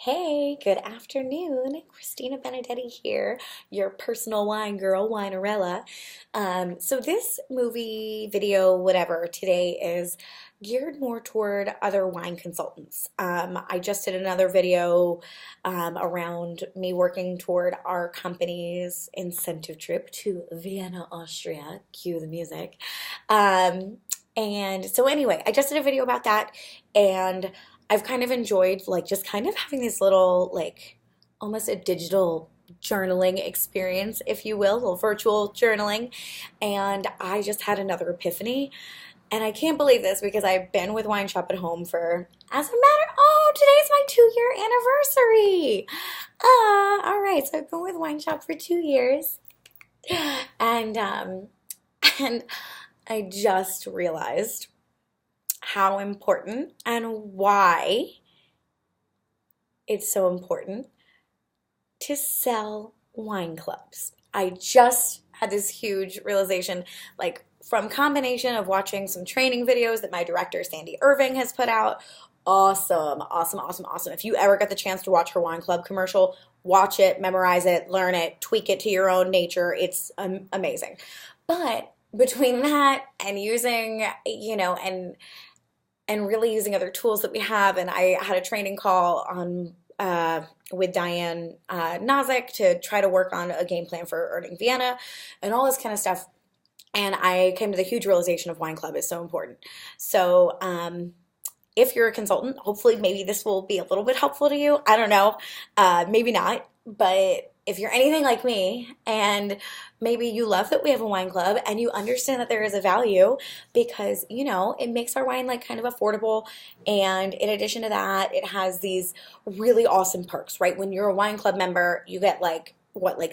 Hey, good afternoon. Christina Benedetti here, your personal wine girl, Winerella. So this movie, video, whatever, today is geared more toward other wine consultants. I just did another video around me working toward our company's incentive trip to Vienna, Austria. Cue the music. And so anyway, I just did a video about that, and I've kind of enjoyed like just kind of having this little like almost a digital journaling experience, if you will, a little virtual journaling. And I just had another epiphany. And I can't believe this because I've been with Wine Shop at Home for, as a matter, oh, today's my 2-year anniversary. All right. So I've been with Wine Shop for 2 years. And and I just realized how important and why it's so important to sell wine clubs. I just had this huge realization, like from combination of watching some training videos that my director Sandy Irving has put out. Awesome, awesome, awesome, awesome. If you ever get the chance to watch her wine club commercial, watch it, memorize it, learn it, tweak it to your own nature. It's amazing. But between that and using, and really using other tools that we have. And I had a training call on with Diane Nozick to try to work on a game plan for earning Vienna and all this kind of stuff. And I came to the huge realization of Wine Club is so important. So if you're a consultant, hopefully maybe this will be a little bit helpful to you. I don't know, maybe not, but if you're anything like me and maybe you love that we have a wine club and you understand that there is a value because, it makes our wine like kind of affordable. And in addition to that, it has these really awesome perks, right? When you're a wine club member, you get like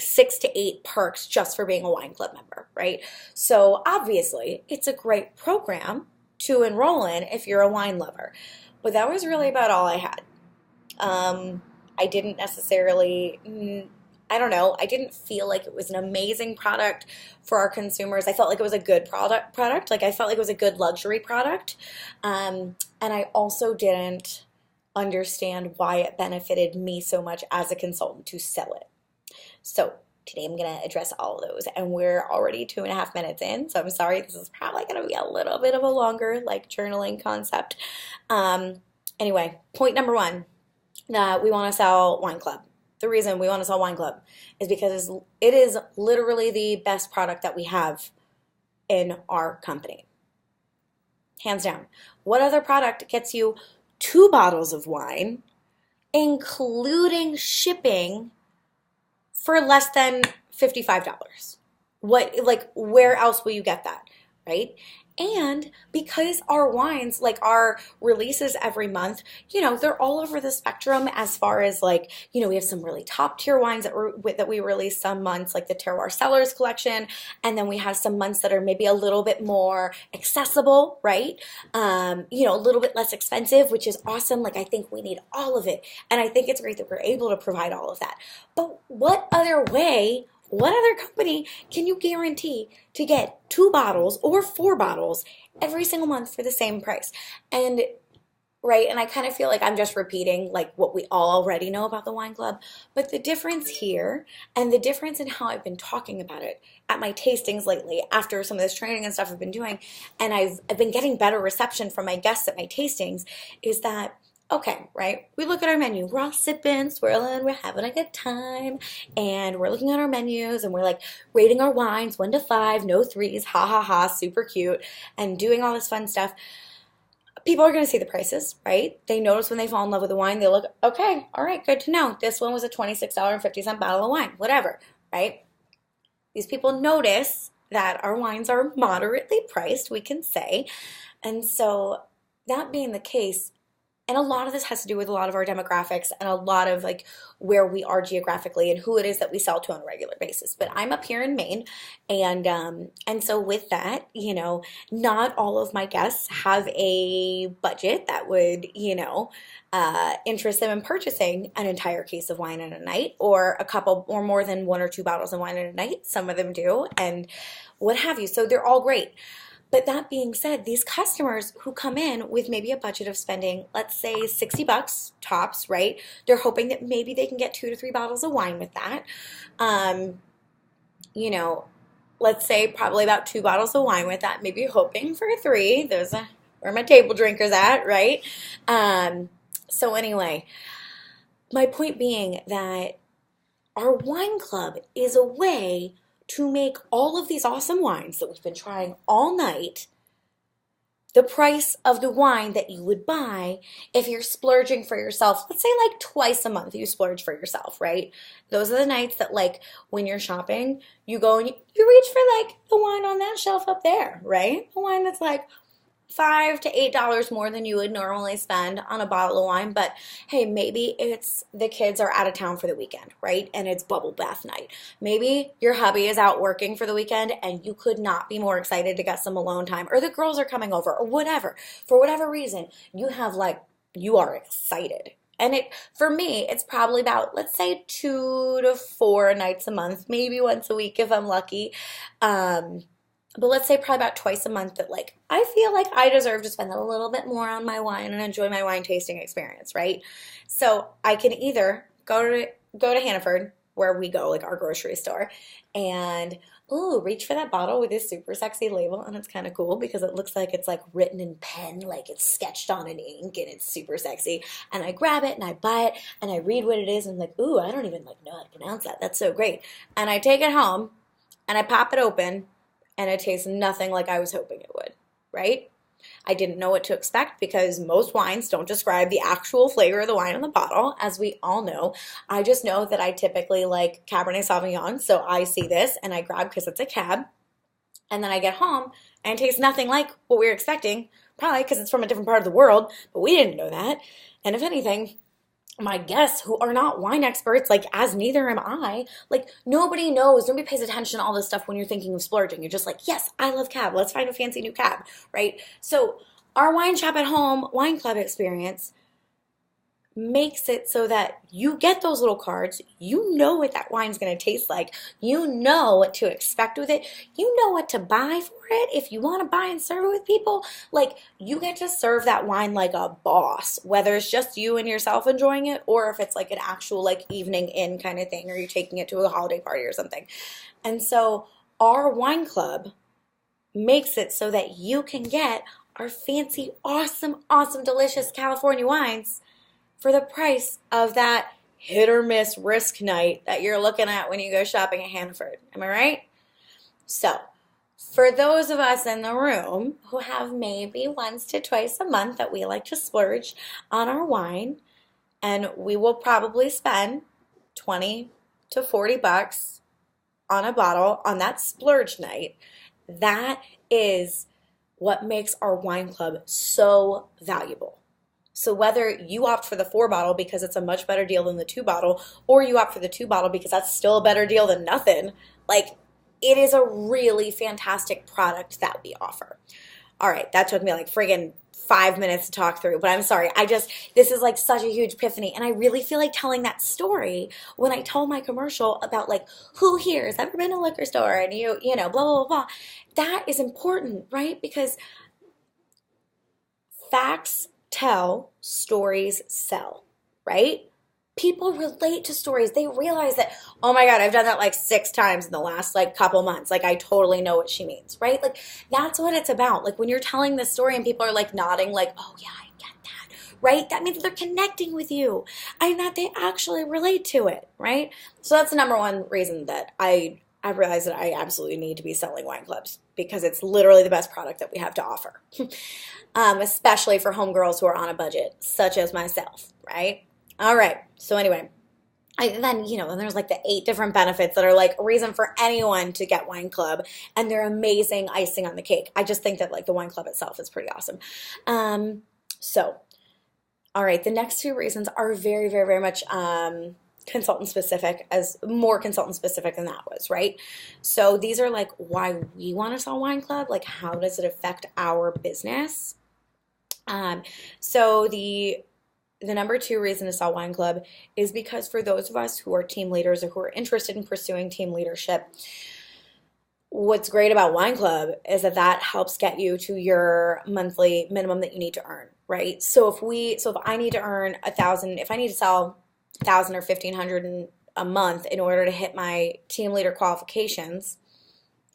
6 to 8 perks just for being a wine club member, right? So obviously it's a great program to enroll in if you're a wine lover. But that was really about all I had. I didn't necessarily, I don't know, I didn't feel like it was an amazing product for our consumers. I felt like it was a good product. Like I felt like it was a good luxury product. And I also didn't understand why it benefited me so much as a consultant to sell it. So today I'm going to address all of those, and we're already 2.5 minutes in, so I'm sorry, this is probably going to be a little bit of a longer like journaling concept. Anyway, point number one, that we want to sell Wine Club. The reason we want to sell Wine Club is because it is literally the best product that we have in our company. Hands down. What other product gets you 2 bottles of wine, including shipping, for less than $55? Where else will you get that, right? And because our wines, like our releases every month, they're all over the spectrum as far as we have some really top tier wines that we release some months, like the Terroir Cellars collection. And then we have some months that are maybe a little bit more accessible, right? A little bit less expensive, which is awesome. Like I think we need all of it. And I think it's great that we're able to provide all of that. But what other company can you guarantee to get 2 bottles or 4 bottles every single month for the same price? And right, and I kind of feel like I'm just repeating like what we all already know about the Wine Club, but the difference here and the difference in how I've been talking about it at my tastings lately after some of this training and stuff I've been doing, and I've been getting better reception from my guests at my tastings, is that okay, right? We look at our menu. We're all sipping, swirling, we're having a good time, and we're looking at our menus, and we're like rating our wines 1 to 5, no 3s, ha ha ha, super cute, and doing all this fun stuff. People are going to see the prices, right? They notice when they fall in love with the wine. They look, okay, all right, good to know. This one was a $26.50 bottle of wine, whatever, right? These people notice that our wines are moderately priced, we can say. And so that being the case, and a lot of this has to do with a lot of our demographics and a lot of like where we are geographically and who it is that we sell to on a regular basis. But I'm up here in Maine, and so with that, not all of my guests have a budget that would, interest them in purchasing an entire case of wine in a night, or a couple, or more than 1 or 2 bottles of wine in a night. Some of them do, and what have you. So they're all great. But that being said, these customers who come in with maybe a budget of spending, let's say $60 tops, right? They're hoping that maybe they can get 2 to 3 bottles of wine with that. Um, you know, let's say probably about 2 bottles of wine with that, maybe hoping for three. Those are where my table drinkers at, right? So anyway, my point being that our wine club is a way to make all of these awesome wines that we've been trying all night the price of the wine that you would buy if you're splurging for yourself. Let's say like twice a month you splurge for yourself, right? Those are the nights that like when you're shopping, you go and you reach for like the wine on that shelf up there, right? The wine that's like $5 to $8 more than you would normally spend on a bottle of wine. But hey, maybe it's the kids are out of town for the weekend, right? And it's bubble bath night. Maybe your hubby is out working for the weekend and you could not be more excited to get some alone time, or the girls are coming over, or whatever. For whatever reason, you are excited. And for me, it's probably about, let's say, 2 to 4 nights a month, maybe once a week if I'm lucky. But let's say probably about twice a month that like I feel like I deserve to spend a little bit more on my wine and enjoy my wine tasting experience, right? So I can either go to Hannaford, where we go, like our grocery store, and reach for that bottle with this super sexy label, and it's kind of cool because it looks like it's like written in pen, like it's sketched on an ink, and it's super sexy. And I grab it and I buy it and I read what it is, and I'm like, ooh, I don't even like know how to pronounce that. That's so great. And I take it home and I pop it open and it tastes nothing like I was hoping it would, right? I didn't know what to expect because most wines don't describe the actual flavor of the wine in the bottle, as we all know. I just know that I typically like Cabernet Sauvignon, so I see this and I grab because it's a cab, and then I get home and it tastes nothing like what we were expecting, probably because it's from a different part of the world, but we didn't know that. And if anything, my guests who are not wine experts, like as neither am I, like nobody knows, nobody pays attention to all this stuff when you're thinking of splurging. You're just like, yes, I love cab. Let's find a fancy new cab, right? So our wine shop at home wine club experience makes it so that you get those little cards. You know what that wine's going to taste like. You know what to expect with it. You know what to buy for it if you want to buy and serve it with people. Like, you get to serve that wine like a boss, whether it's just you and yourself enjoying it, or if it's like an actual like evening in kind of thing, or you're taking it to a holiday party or something. And so our wine club makes it so that you can get our fancy, awesome, awesome, delicious California wines for the price of that hit or miss risk night that you're looking at when you go shopping at Hannaford. Am I right? So, for those of us in the room who have maybe once to twice a month that we like to splurge on our wine, and we will probably spend 20 to 40 bucks on a bottle on that splurge night, that is what makes our wine club so valuable. So whether you opt for the 4 bottle because it's a much better deal than the 2 bottle, or you opt for the 2 bottle because that's still a better deal than nothing, like, it is a really fantastic product that we offer. All right, that took me like friggin' 5 minutes to talk through, but I'm sorry. This is like such a huge epiphany, and I really feel like telling that story when I told my commercial about like, who here has ever been to a liquor store and you know, blah, blah, blah, blah. That is important, right? Because facts tell, stories sell, right? People relate to stories. They realize that, oh my God, I've done that like 6 times in the last like couple months. Like, I totally know what she means, right? Like, that's what it's about. Like, when you're telling this story and people are like nodding, like, oh yeah, I get that, right? That means they're connecting with you and that they actually relate to it, right? So that's the number one reason that I realized that I absolutely need to be selling wine clubs, because it's literally the best product that we have to offer, especially for homegirls who are on a budget, such as myself, right? All right. So anyway, then there's like the 8 different benefits that are like a reason for anyone to get wine club, and they're amazing icing on the cake. I just think that like the wine club itself is pretty awesome. All right, the next 2 reasons are very, very, very much consultant specific, as more consultant specific than that was, right? So these are like why we want to sell wine club, like how does it affect our business? So the number 2 reason to sell wine club is because for those of us who are team leaders or who are interested in pursuing team leadership, what's great about Wine Club is that that helps get you to your monthly minimum that you need to earn, right? So if I need to earn 1,000, if I need to sell 1,000 or 1,500 a month in order to hit my team leader qualifications,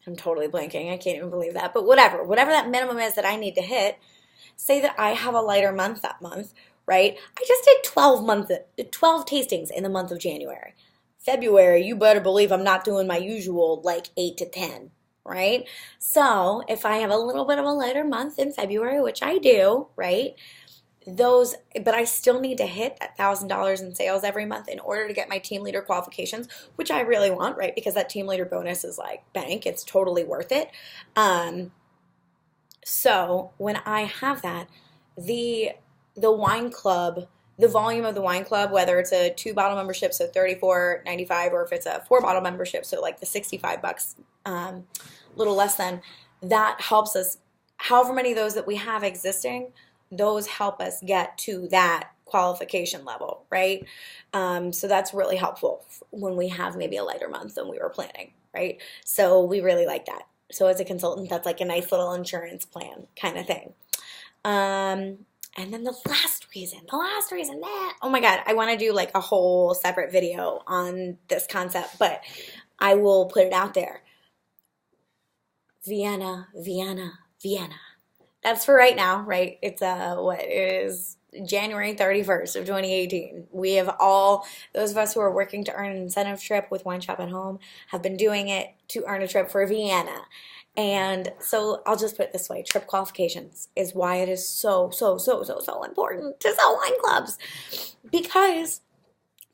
I'm totally blanking. I can't even believe that. But whatever that minimum is that I need to hit, say that I have a lighter month that month, right? I just did 12 tastings in the month of January. February, you better believe I'm not doing my usual like 8 to 10, right? So if I have a little bit of a lighter month in February, which I do, right? Those, but I still need to hit $1,000 in sales every month in order to get my team leader qualifications, which I really want, right? Because that team leader bonus is like bank, it's totally worth it. Um, so when I have that, the the wine club, the volume of the wine club, whether it's a 2 bottle membership, so 34.95, or if it's a 4 bottle membership, so like the $65, a little less than, that helps us. However many of those that we have existing, those help us get to that qualification level, right? So that's really helpful when we have maybe a lighter month than we were planning, right? So we really like that. So as a consultant, that's like a nice little insurance plan kind of thing. Um, and then the last reason that, oh my God, I want to do like a whole separate video on this concept, but I will put it out there. Vienna, Vienna, Vienna. That's for right now, right? It's what is January 31st of 2018. We have all, those of us who are working to earn an incentive trip with Wine Shop at Home have been doing it to earn a trip for Vienna. And so I'll just put it this way, trip qualifications is why it is so, so, so, so, so important to sell wine clubs. Because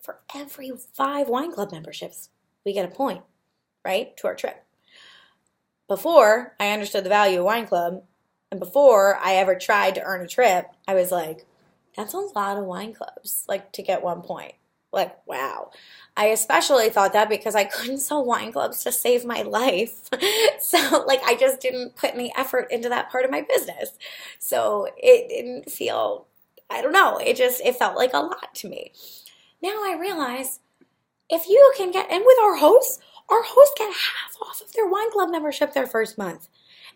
for every 5 wine club memberships, we get a point, right, to our trip. Before I understood the value of wine club, and before I ever tried to earn a trip, I was like, that's a lot of wine clubs, like to get 1 point. Like, wow. I especially thought that because I couldn't sell wine clubs to save my life. So, like, I just didn't put any effort into that part of my business. So it didn't feel, I don't know, it felt like a lot to me. Now I realize if you can get, and with our hosts get half off of their wine club membership their first month.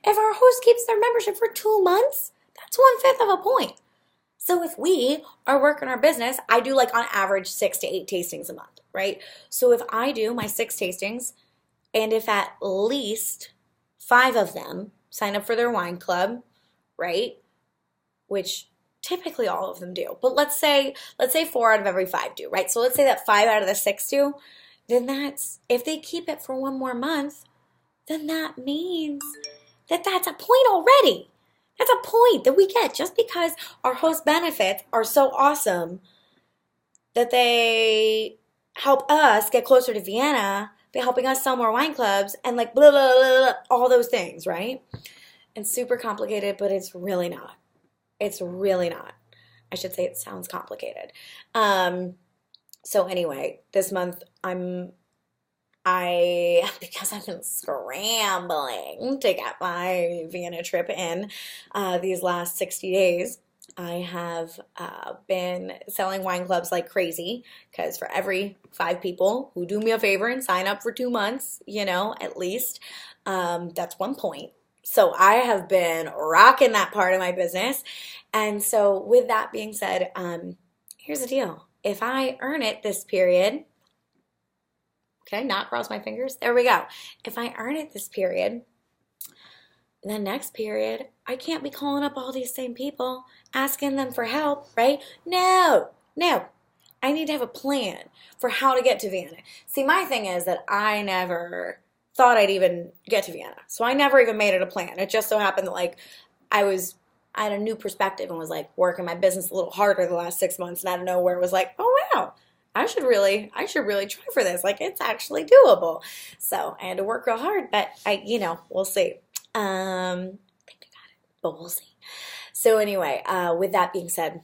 If our host keeps their membership for 2 months, that's 1/5 of a point. So if we are working our business, I do like on average 6 to 8 tastings a month, right? So if I do my 6 tastings, and if at least 5 of them sign up for their wine club, right? Which typically all of them do. But let's say 4 out of every 5 do, right? So let's say that 5 out of the 6 do, then that's, if they keep it for 1 more month, then that means that that's a point already. That's a point that we get just because our host benefits are so awesome that they help us get closer to Vienna by helping us sell more wine clubs and like blah, blah, blah, blah, all those things, right? It's super complicated, but it's really not. It's really not. I should say it sounds complicated. So anyway, this month because I've been scrambling to get my Vienna trip in these last 60 days, I have been selling wine clubs like crazy because for every 5 people who do me a favor and sign up for 2 months, at least, that's 1 point. So I have been rocking that part of my business. And so with that being said, here's the deal. If I earn it this period, can I not cross my fingers? There we go. If I earn it this period, the next period, I can't be calling up all these same people, asking them for help, right? No. I need to have a plan for how to get to Vienna. See, my thing is that I never thought I'd even get to Vienna. So I never even made it a plan. It just so happened that like I had a new perspective and was like working my business a little harder the last 6 months, and out of nowhere was like, oh wow, I should really try for this. Like it's actually doable. So I had to work real hard, but we'll see. I think I got it, but we'll see. So anyway, with that being said,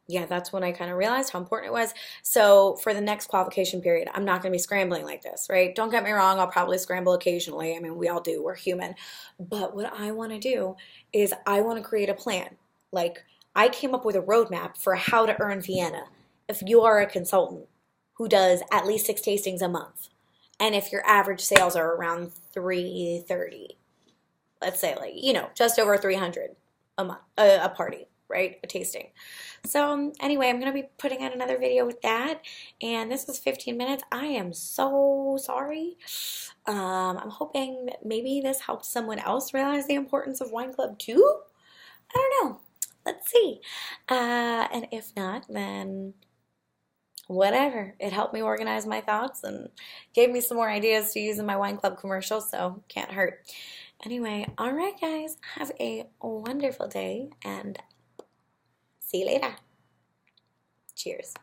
yeah, that's when I kind of realized how important it was. So for the next qualification period, I'm not going to be scrambling like this, right? Don't get me wrong. I'll probably scramble occasionally. I mean, we all do. We're human. But what I want to do is I want to create a plan. Like I came up with a roadmap for how to earn Vienna. If you are a consultant who does at least 6 tastings a month, And if your average sales are around 330, let's say, like, just over 300 a month, a party, right? A tasting. So anyway, I'm going to be putting out another video with that. And this was 15 minutes. I am so sorry. I'm hoping that maybe this helps someone else realize the importance of wine club too. I don't know. Let's see. And if not, then whatever. It helped me organize my thoughts and gave me some more ideas to use in my wine club commercial, so can't hurt. Anyway, all right, guys. Have a wonderful day and see you later. Cheers.